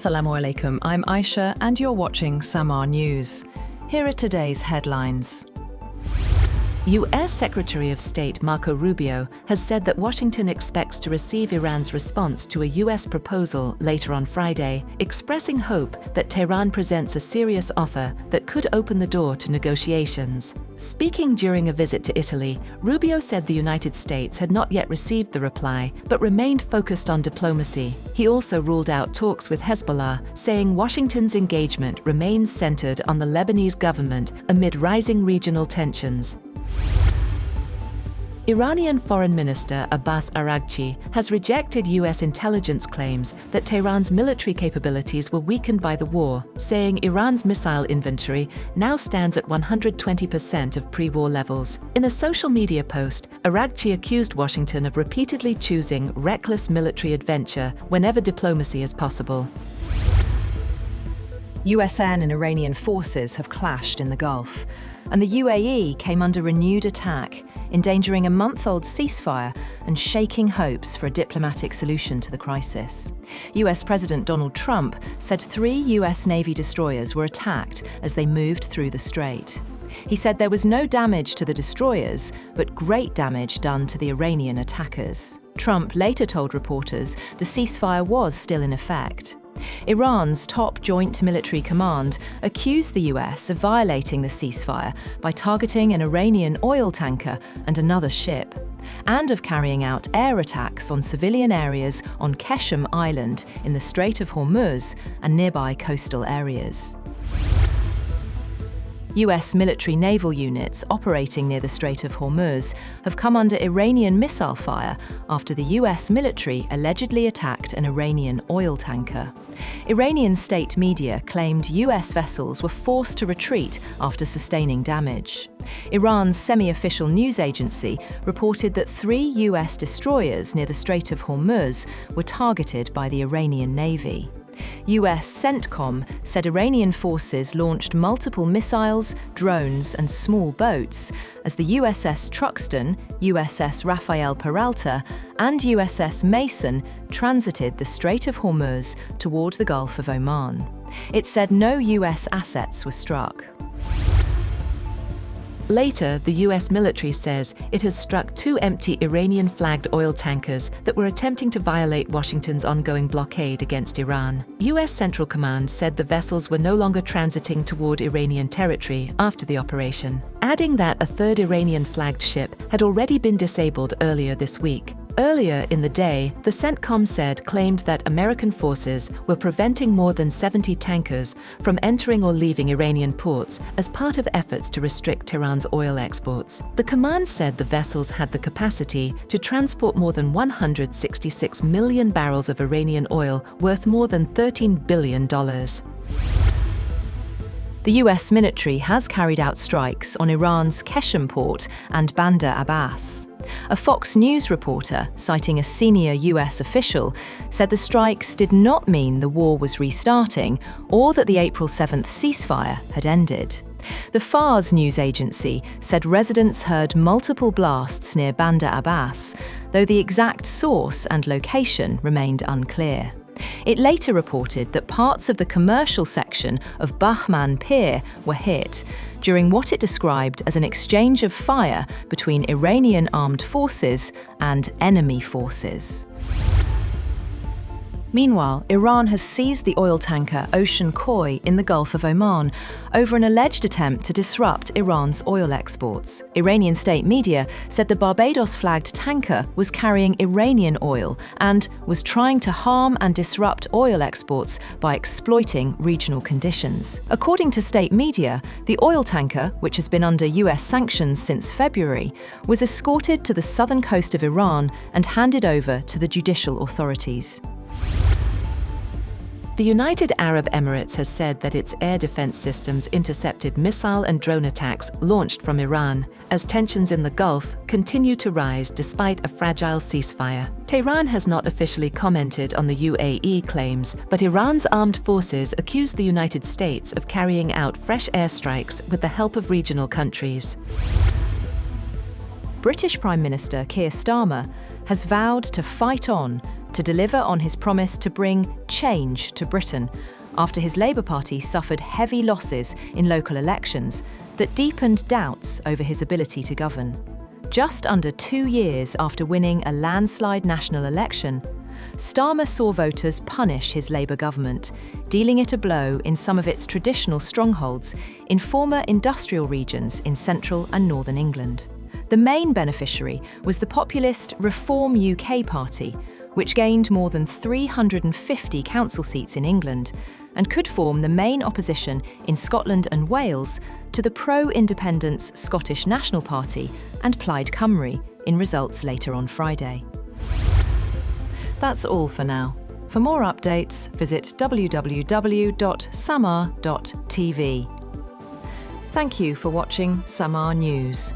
Assalamu alaikum, I'm Aisha and you're watching Samaa News. Here are today's headlines. U.S. Secretary of State Marco Rubio has said that Washington expects to receive Iran's response to a U.S. proposal later on Friday, expressing hope that Tehran presents a serious offer that could open the door to negotiations. Speaking during a visit to Italy, Rubio said the United States had not yet received the reply, but remained focused on diplomacy. He also ruled out talks with Hezbollah, saying Washington's engagement remains centered on the Lebanese government amid rising regional tensions. Iranian Foreign Minister Abbas Araghchi has rejected U.S. intelligence claims that Tehran's military capabilities were weakened by the war, saying Iran's missile inventory now stands at 120% of pre-war levels. In a social media post, Araghchi accused Washington of repeatedly choosing reckless military adventure whenever diplomacy is possible. USN and Iranian forces have clashed in the Gulf, and the UAE came under renewed attack, endangering a month-old ceasefire and shaking hopes for a diplomatic solution to the crisis. US President Donald Trump said 3 US Navy destroyers were attacked as they moved through the strait. He said there was no damage to the destroyers, but great damage done to the Iranian attackers. Trump later told reporters the ceasefire was still in effect. Iran's top joint military command accused the US of violating the ceasefire by targeting an Iranian oil tanker and another ship, and of carrying out air attacks on civilian areas on Qeshm Island in the Strait of Hormuz and nearby coastal areas. US military naval units operating near the Strait of Hormuz have come under Iranian missile fire after the US military allegedly attacked an Iranian oil tanker. Iranian state media claimed US vessels were forced to retreat after sustaining damage. Iran's semi-official news agency reported that 3 US destroyers near the Strait of Hormuz were targeted by the Iranian Navy. US CENTCOM said Iranian forces launched multiple missiles, drones and small boats as the USS Truxtun, USS Rafael Peralta and USS Mason transited the Strait of Hormuz toward the Gulf of Oman. It said no US assets were struck. Later, the U.S. military says it has struck 2 empty Iranian-flagged oil tankers that were attempting to violate Washington's ongoing blockade against Iran. U.S. Central Command said the vessels were no longer transiting toward Iranian territory after the operation, adding that a 3rd Iranian-flagged ship had already been disabled earlier this week. Earlier in the day, the CENTCOM claimed that American forces were preventing more than 70 tankers from entering or leaving Iranian ports as part of efforts to restrict Tehran's oil exports. The command said the vessels had the capacity to transport more than 166 million barrels of Iranian oil worth more than $13 billion. The US military has carried out strikes on Iran's Qeshm port and Bandar Abbas. A Fox News reporter, citing a senior US official, said the strikes did not mean the war was restarting or that the April 7th ceasefire had ended. The Fars news agency said residents heard multiple blasts near Bandar Abbas, though the exact source and location remained unclear. It later reported that parts of the commercial section of Bahman Pier were hit during what it described as an exchange of fire between Iranian armed forces and enemy forces. Meanwhile, Iran has seized the oil tanker Ocean Koi in the Gulf of Oman over an alleged attempt to disrupt Iran's oil exports. Iranian state media said the Barbados-flagged tanker was carrying Iranian oil and was trying to harm and disrupt oil exports by exploiting regional conditions. According to state media, the oil tanker, which has been under US sanctions since February, was escorted to the southern coast of Iran and handed over to the judicial authorities. The United Arab Emirates has said that its air defense systems intercepted missile and drone attacks launched from Iran as tensions in the Gulf continue to rise despite a fragile ceasefire. Tehran has not officially commented on the UAE claims, but Iran's armed forces accuse the United States of carrying out fresh airstrikes with the help of regional countries. British Prime Minister Keir Starmer has vowed to fight on to deliver on his promise to bring change to Britain after his Labour Party suffered heavy losses in local elections that deepened doubts over his ability to govern. Just under 2 years after winning a landslide national election, Starmer saw voters punish his Labour government, dealing it a blow in some of its traditional strongholds in former industrial regions in central and northern England. The main beneficiary was the populist Reform UK party, which gained more than 350 council seats in England and could form the main opposition in Scotland and Wales to the pro-independence Scottish National Party and Plaid Cymru in results later on Friday. That's all for now. For more updates, visit www.samaa.tv. Thank you for watching Samaa News.